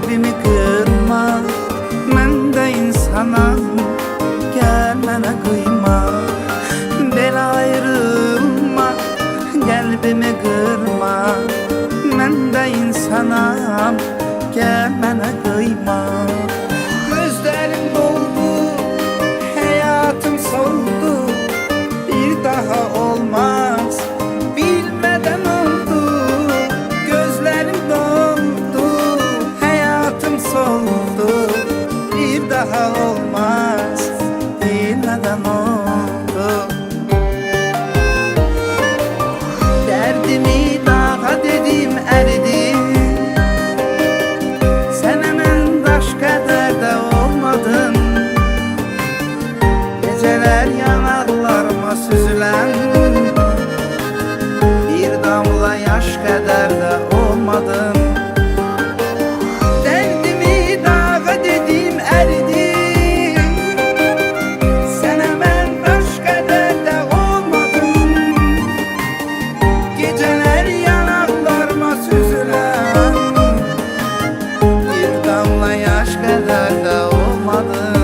Qəlbimi qırma, mən də insanam, gəl mənə qıyma. Belə ayrılma, qəlbimi qırma, mən də insanam, gəl mənə qıyma. Gözlərim doldu, həyatım soldu, bir daha olmaz, bilmədən oldu. Gözlərim doldu, həyatım soldu, bir daha olmaz, bilmədən oldu. Dərdimi dağa dedim, əridim. Sənə mən daş qədər də olmadım. Gecələr yanaqlarıma süzülən, bir damla yaş qədər də olmadım. Dərdimi dağa dedim, əridim. Sənə mən daş qədər də olmadım. Gecələr yanaqlarıma süzülən, bir damla yaş qədər də olmadım.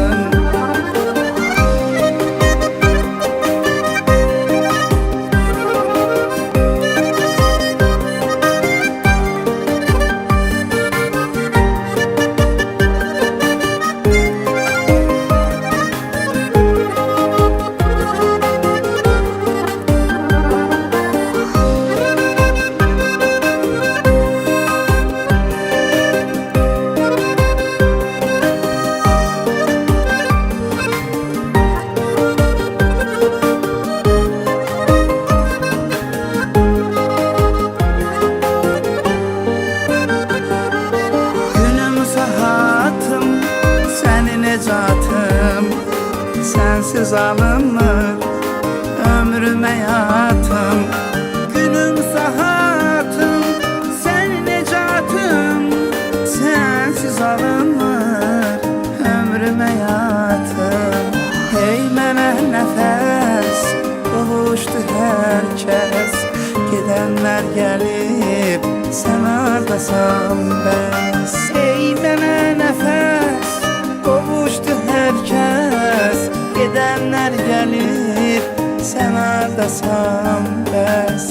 Necatım, sensiz alınır ömrüm hayatım. Günüm sahatım, sen necatım, sensiz alınır ömrüm hayatım. Hey mənə nəfəs qovuşdu hər kəs, gedənlər gəlib sən hardasan bəs. Hey mənə nəfəs qovuşdu hər kəs, gedənlər gəlib sən hardasan bəs.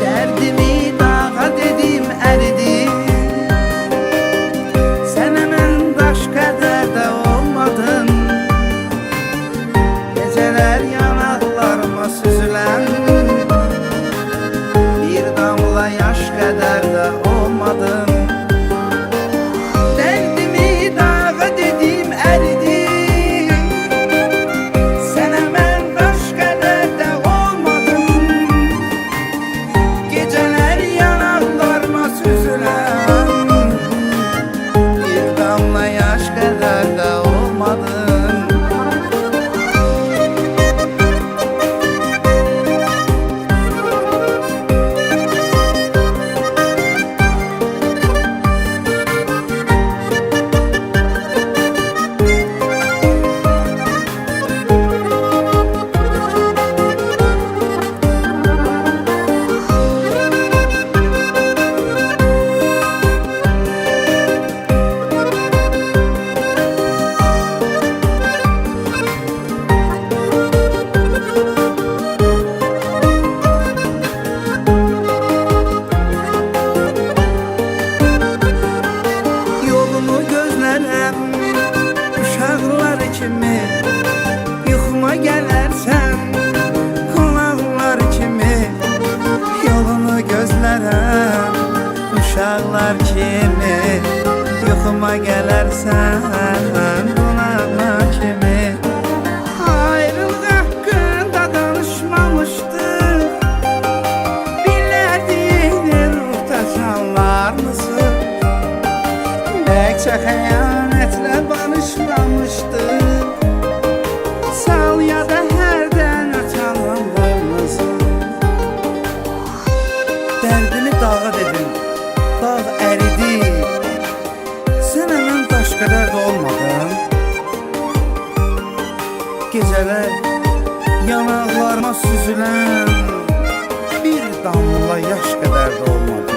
Dərdimi dağa dedim, əridim. Sənə mən daş qədər də olmadım. Gecələr yanaqlarıma süzülən, bir damla yaş qədər də olmadım. Uşaqlar kimi yuxuma gələrsən, qonaqlar kimi yolunu gözlərəm. Uşaqlar kimi yuxuma gələrsən, qonaqlar kimi. Ayrılıq haqqında danışmamışdıq, bilədiyini ruhdaşanlar mısın? Təkcə xəyanətlə barışmamışdıq, sal ya da hərdən açalım qırmızı. Dərdimi dağa dedim, dağ əridi. Sənə mən daş qədər də olmadım. Gecələr yanaqlarıma süzülən, bir damla yaş qədər də olmadı.